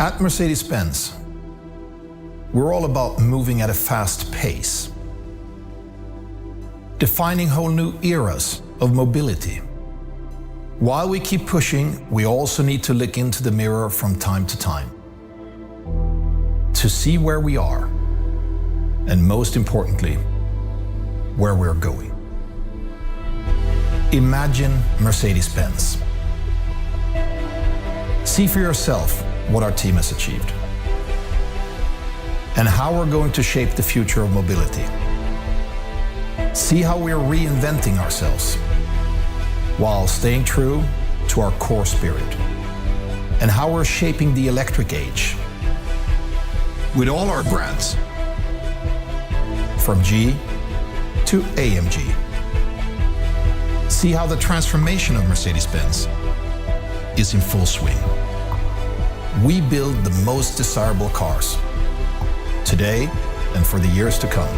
At Mercedes-Benz, we're all about moving at a fast pace, defining whole new eras of mobility. While we keep pushing, we also need to look into the mirror from time to time to see where we are, and most importantly, where we're going. Imagine Mercedes-Benz. See for yourself what our team has achieved and how we're going to shape the future of mobility. See how we're reinventing ourselves while staying true to our core spirit, and how we're shaping the electric age with all our brands, from G to AMG. See how the transformation of Mercedes-Benz is in full swing. We build the most desirable cars, today and for the years to come.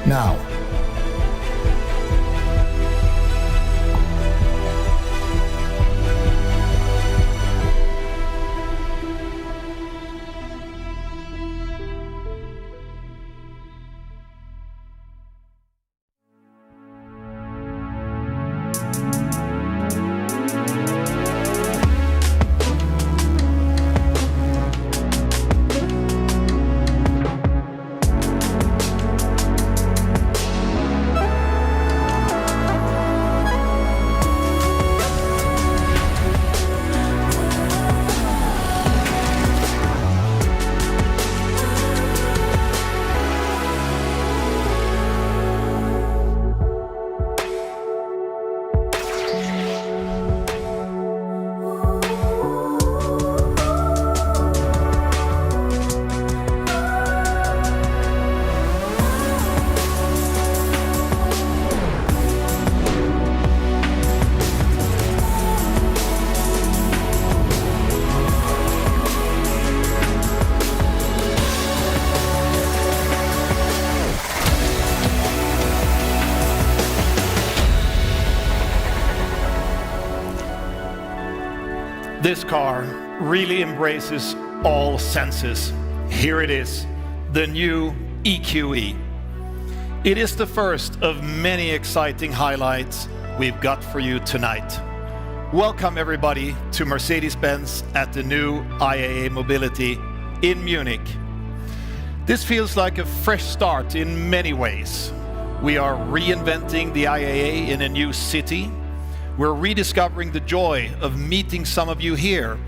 Now, This car really embraces all senses. Here it is, the new EQE. It is the first of many exciting highlights we've got for you tonight. Welcome everybody to Mercedes-Benz at the new IAA Mobility in Munich. This feels like a fresh start in many ways. We are reinventing the IAA in a new city. We're rediscovering the joy of meeting some of you here,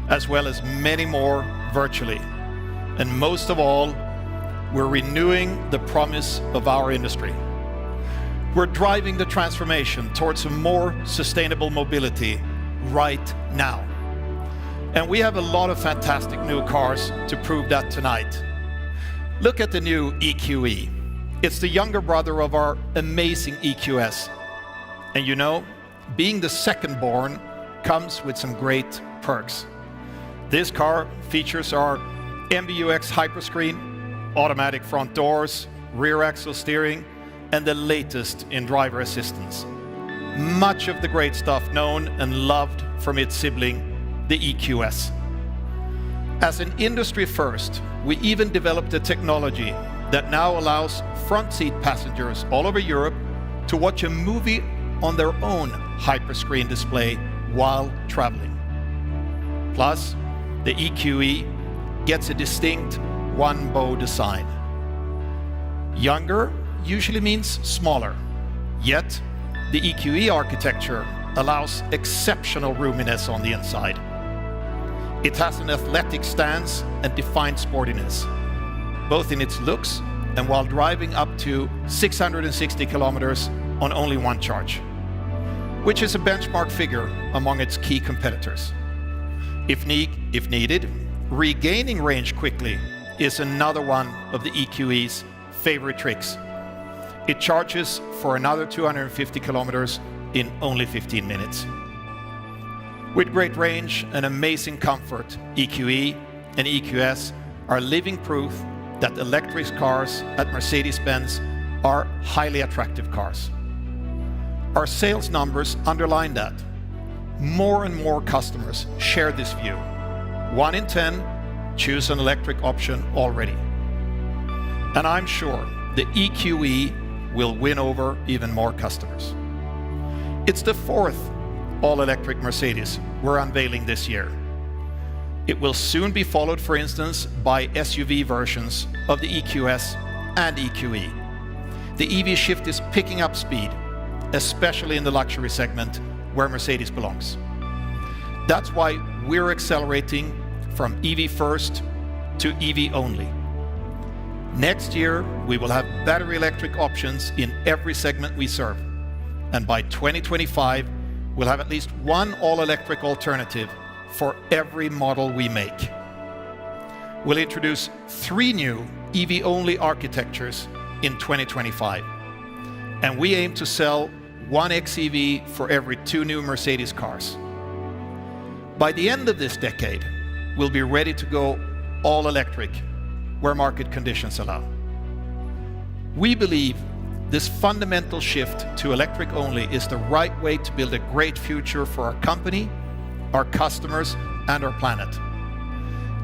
as well as many more virtually. And most of all, we're renewing the promise of our industry. We're driving the transformation towards a more sustainable mobility right now. And we have a lot of fantastic new cars to prove that tonight. Look at the new EQE. It's the younger brother of our amazing EQS. And you know, being the second born comes with some great perks. This car features our MBUX Hyperscreen, automatic front doors, rear axle steering, and the latest in driver assistance. Much of the great stuff known and loved from its sibling, the EQS. As an industry first, we even developed a technology that now allows front seat passengers all over Europe to watch a movie on their own hyperscreen display while traveling. Plus, the EQE gets a distinct one-bow design. Younger usually means smaller, yet the EQE architecture allows exceptional roominess on the inside. It has an athletic stance and defined sportiness, both in its looks and while driving up to 660 kilometers on only one charge, which is a benchmark figure among its key competitors. If needed, regaining range quickly is another one of the EQE's favorite tricks. It charges for another 250 kilometers in only 15 minutes. With great range and amazing comfort, EQE and EQS are living proof that electric cars at Mercedes-Benz are highly attractive cars. Our sales numbers underline that. More and more customers share this view, 1 in 10 choose an electric option already. And I'm sure the EQE will win over even more customers. It's the 4th all-electric Mercedes we're unveiling this year. It will soon be followed, for instance, by SUV versions of the EQS and EQE. The EV shift is picking up speed, especially in the luxury segment where Mercedes belongs. That's why we're accelerating from EV first to EV only. Next year, we will have battery electric options in every segment we serve. And by 2025, we'll have at least one all-electric alternative for every model we make. We'll introduce 3 new EV-only architectures in 2025. And we aim to sell 1 xEV for every 2 new Mercedes cars. By the end of this decade, we'll be ready to go all electric where market conditions allow. We believe this fundamental shift to electric only is the right way to build a great future for our company, our customers, and our planet.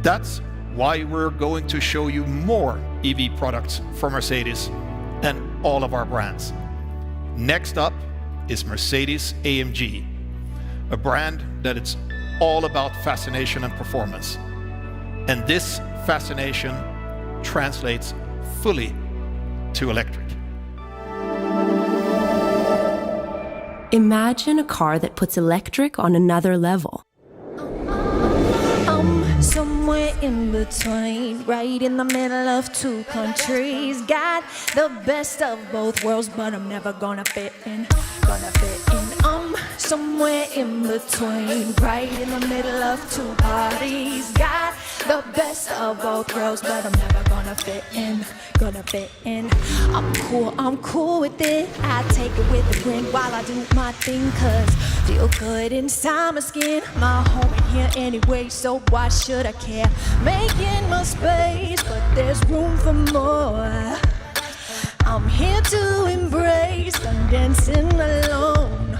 That's why we're going to show you more EV products from Mercedes and all of our brands. Next up is Mercedes-AMG, a brand that it's all about fascination and performance. And this fascination translates fully to electric. Imagine a car that puts electric on another level. Somewhere in between, right in the middle of 2 countries. Got the best of both worlds, but I'm never gonna fit in. Somewhere in between, right in the middle of 2 parties. Got the best of both worlds, but I'm never gonna fit in. I'm cool with it. I take it with a grin while I do my thing, cause feel good inside my skin. My home in here anyway, so why should I care? Making my space, but there's room for more. I'm here to embrace, I'm dancing alone.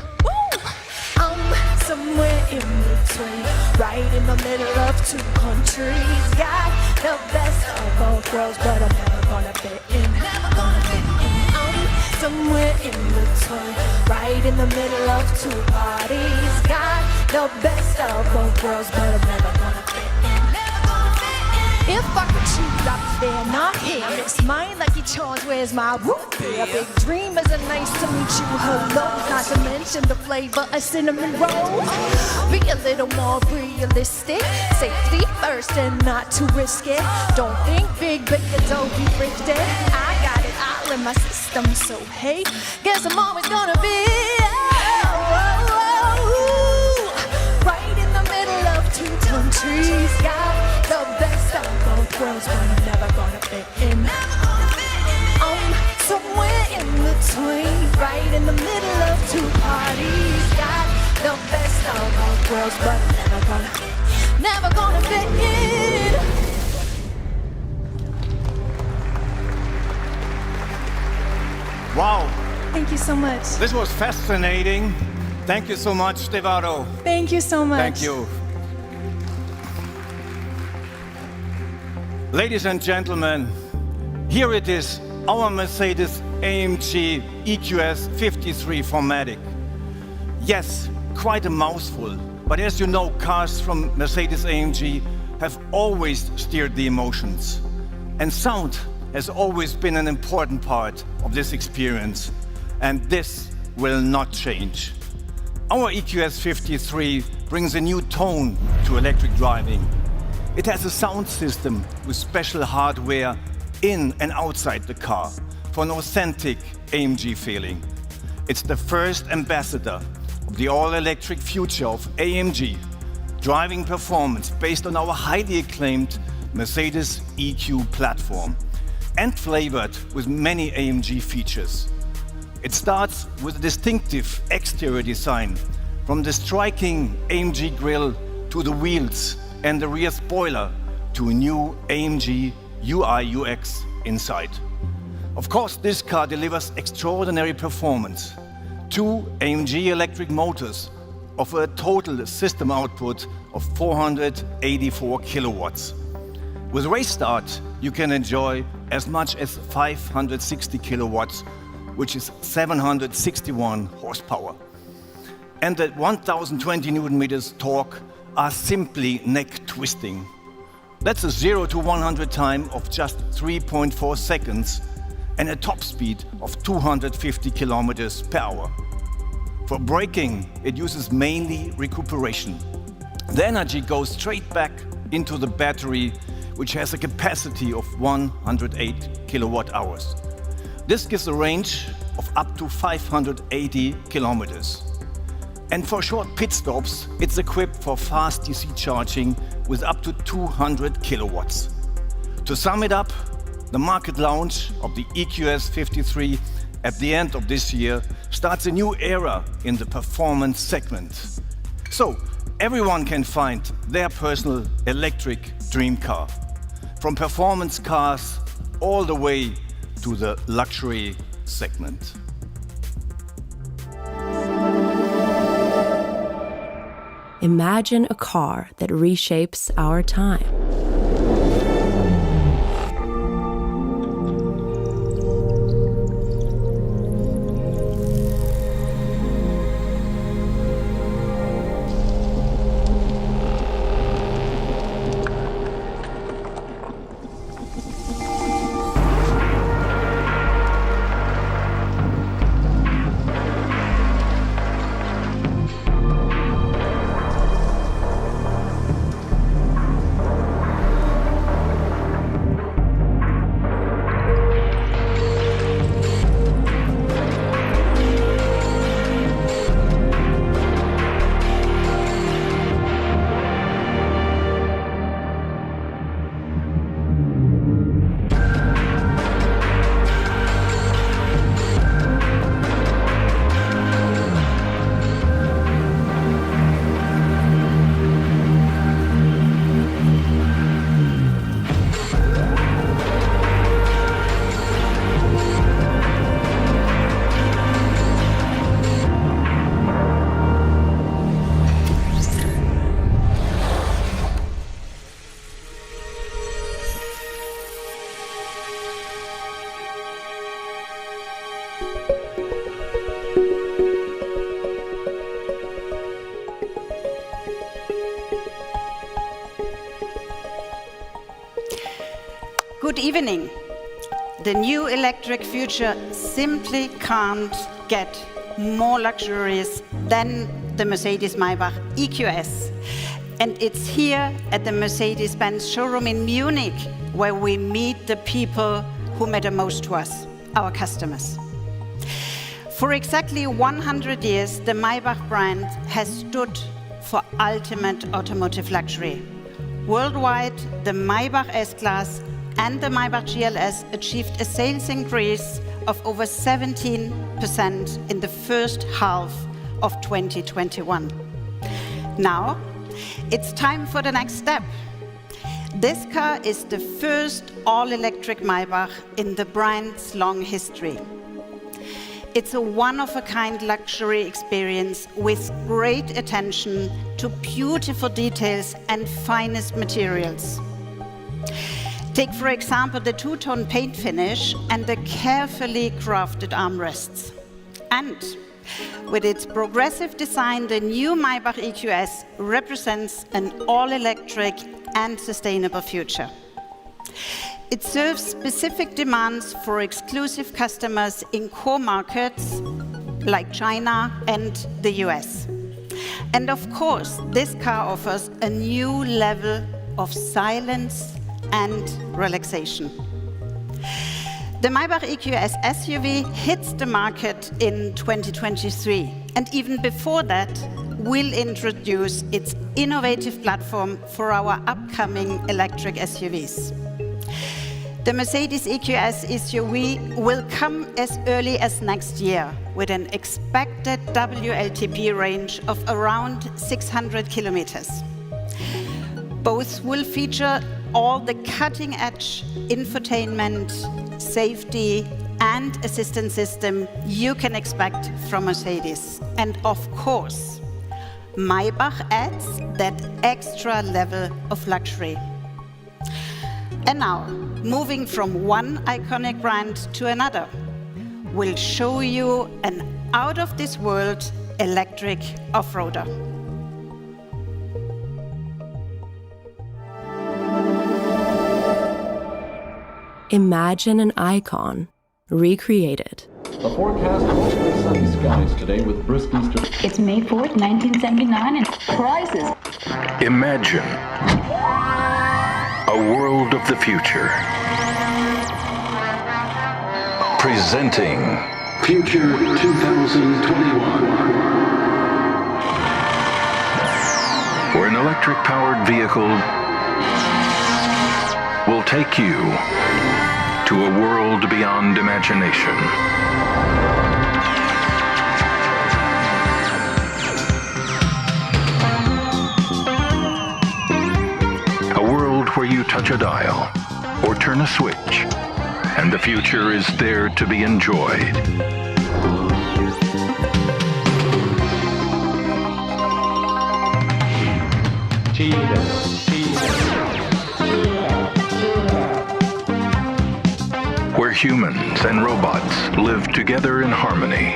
Somewhere in between, right in the middle of 2 countries. Got the best of both worlds, but I'm never gonna fit in. Somewhere in between, right in the middle of 2 parties. Got the best of both worlds, but I'm never gonna fit in. If I could choose, I'd be there, not here. It's my lucky charms, where's my root beer? Big dreamers are nice to meet you, hello. Not to mention the flavor of cinnamon roll. Be a little more realistic. Safety first and not too risky. Don't think big, but you don't be thrifty. I got it all in my system, so hey, guess I'm always gonna be right in the middle of 2 countries. Got the best of both worlds, but I'm never gonna fit in. Somewhere in between, right in the middle of 2 parties. Got the best of both worlds, but I'm never gonna fit in. Wow. Thank you so much. This was fascinating. Thank you so much, Stefano. Thank you so much. Thank you. Ladies and gentlemen, here it is, our Mercedes-AMG EQS 53 4MATIC. Yes, quite a mouthful, but as you know, cars from Mercedes-AMG have always steered the emotions. And sound has always been an important part of this experience, and this will not change. Our EQS 53 brings a new tone to electric driving. It has a sound system with special hardware in and outside the car for an authentic AMG feeling. It's the first ambassador of the all-electric future of AMG, driving performance based on our highly acclaimed Mercedes EQ platform and flavored with many AMG features. It starts with a distinctive exterior design, from the striking AMG grille to the wheels and the rear spoiler to a new AMG UI UX inside. Of course, this car delivers extraordinary performance. 2 AMG electric motors offer a total system output of 484 kilowatts. With race start, you can enjoy as much as 560 kilowatts, which is 761 horsepower. And the 1020 Newton meters torque are simply neck twisting. That's a 0 to 100 time of just 3.4 seconds and a top speed of 250 kilometers per hour. For braking, it uses mainly recuperation. The energy goes straight back into the battery, which has a capacity of 108 kilowatt hours. This gives a range of up to 580 kilometers. And for short pit stops, it's equipped for fast DC charging with up to 200 kilowatts. To sum it up, the market launch of the EQS 53 at the end of this year starts a new era in the performance segment. So everyone can find their personal electric dream car, from performance cars all the way to the luxury segment. Imagine a car that reshapes our time. Good evening. The new electric future simply can't get more luxurious than the Mercedes Maybach EQS. And it's here at the Mercedes-Benz showroom in Munich where we meet the people who matter most to us, our customers. For exactly 100 years, the Maybach brand has stood for ultimate automotive luxury. Worldwide, the Maybach S-Class and the Maybach GLS achieved a sales increase of over 17% in the first half of 2021. Now, it's time for the next step. This car is the first all-electric Maybach in the brand's long history. It's a one-of-a-kind luxury experience with great attention to beautiful details and finest materials. Take, for example, the two-tone paint finish and the carefully crafted armrests. And with its progressive design, the new Maybach EQS represents an all-electric and sustainable future. It serves specific demands for exclusive customers in core markets like China and the US. And of course, this car offers a new level of silence and relaxation. The Maybach EQS SUV hits the market in 2023, and even before that, will introduce its innovative platform for our upcoming electric SUVs. The Mercedes EQS SUV will come as early as next year with an expected WLTP range of around 600 kilometers. Both will feature all the cutting-edge infotainment, safety, and assistance system you can expect from Mercedes. And of course, Maybach adds that extra level of luxury. And now, moving from one iconic brand to another, we'll show you an out-of-this-world electric off-roader. Imagine an icon recreated. A forecast mostly sunny skies today with brisk eastern. It's May 4th, 1979, and prizes. Imagine a world of the future. Presenting Future 2021. where an electric-powered vehicle will take you to a world beyond imagination. A world where you touch a dial or turn a switch, and the future is there to be enjoyed. Where humans and robots live together in harmony.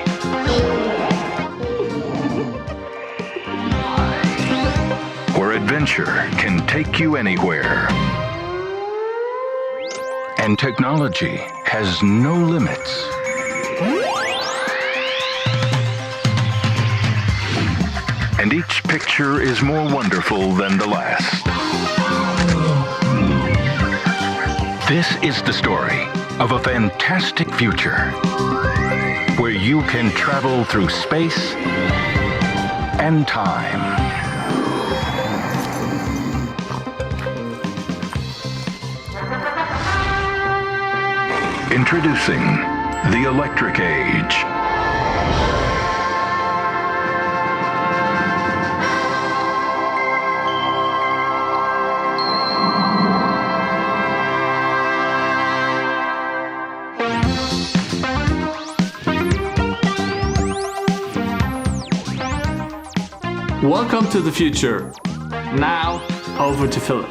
Where adventure can take you anywhere. And technology has no limits. And each picture is more wonderful than the last. This is the story of a fantastic future where you can travel through space and time. Introducing the electric age. Welcome to the future. Now, over to Philip.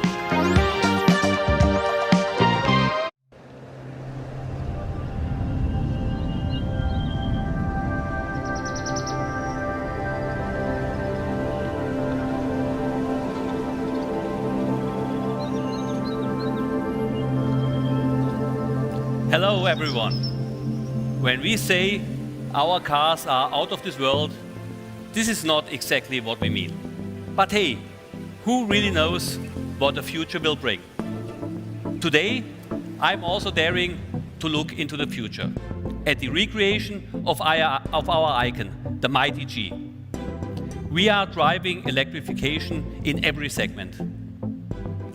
Hello everyone. When we say our cars are out of this world, this is not exactly what we mean. But hey, who really knows what the future will bring? Today, I'm also daring to look into the future at the recreation of our icon, the mighty G. We are driving electrification in every segment.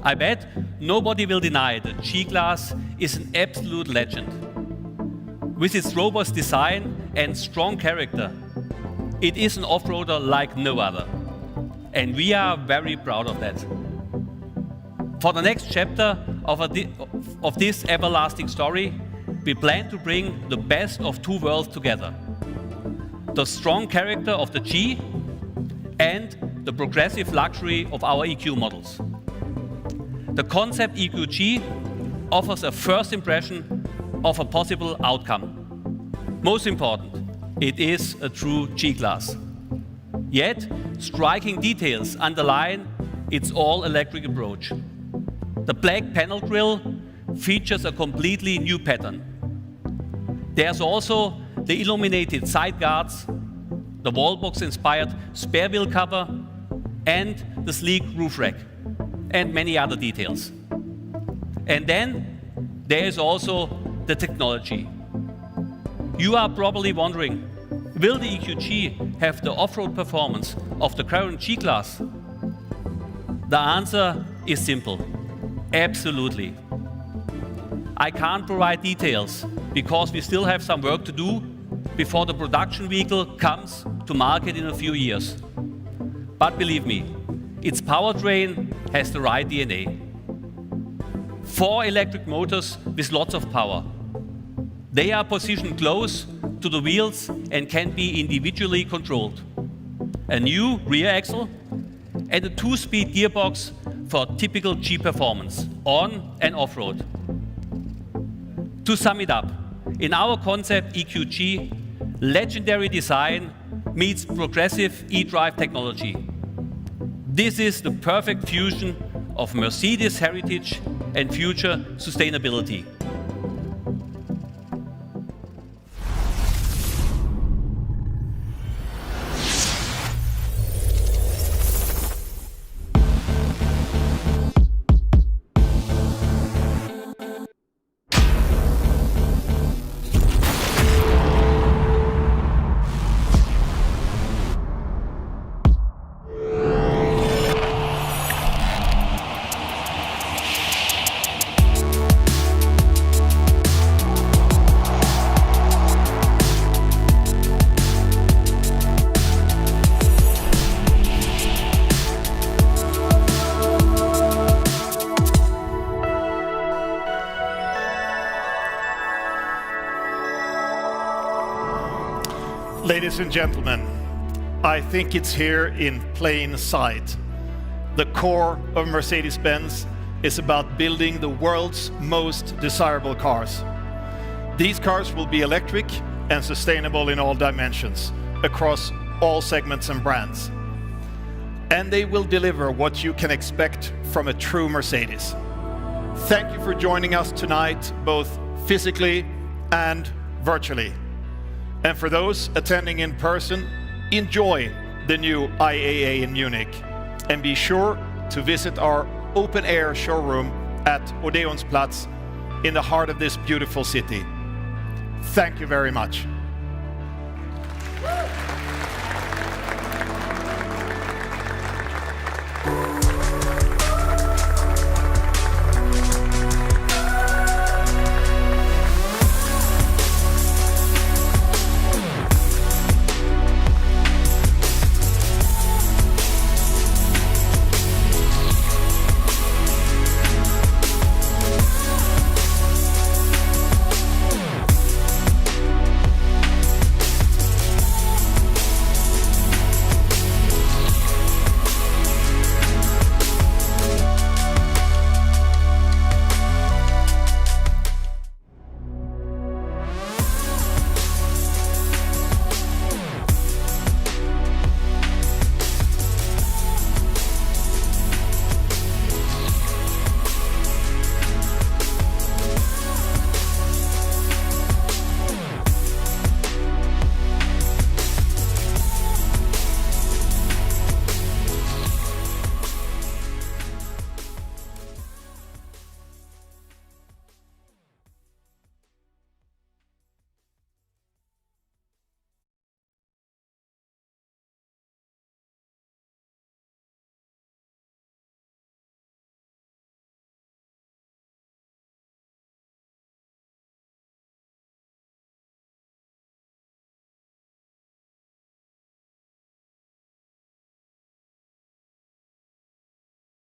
I bet nobody will deny that G-Class is an absolute legend. With its robust design and strong character, it is an off-roader like no other. And we are very proud of that. For the next chapter of this everlasting story, we plan to bring the best of two worlds together. The strong character of the G and the progressive luxury of our EQ models. The concept EQG offers a first impression of a possible outcome. Most important, it is a true G-Class. Yet, striking details underline its all-electric approach. The black panel grille features a completely new pattern. There's also the illuminated side guards, the wallbox-inspired spare wheel cover, and the sleek roof rack, and many other details. And then there is also the technology. You are probably wondering, will the EQG have the off-road performance of the current G-Class? The answer is simple. Absolutely. I can't provide details because we still have some work to do before the production vehicle comes to market in a few years. But believe me, its powertrain has the right DNA. 4 electric motors with lots of power. They are positioned close to the wheels and can be individually controlled. a new rear axle, and a 2-speed gearbox for typical G performance, on and off-road. To sum it up, in our concept EQG, legendary design meets progressive e-drive technology. This is the perfect fusion of Mercedes heritage and future sustainability. Ladies and gentlemen, I think it's here in plain sight. The core of Mercedes-Benz is about building the world's most desirable cars. These cars will be electric and sustainable in all dimensions, across all segments and brands. And they will deliver what you can expect from a true Mercedes. Thank you for joining us tonight, both physically and virtually. And for those attending in person, enjoy the new IAA in Munich. And be sure to visit our open-air showroom at Odeonsplatz in the heart of this beautiful city. Thank you very much.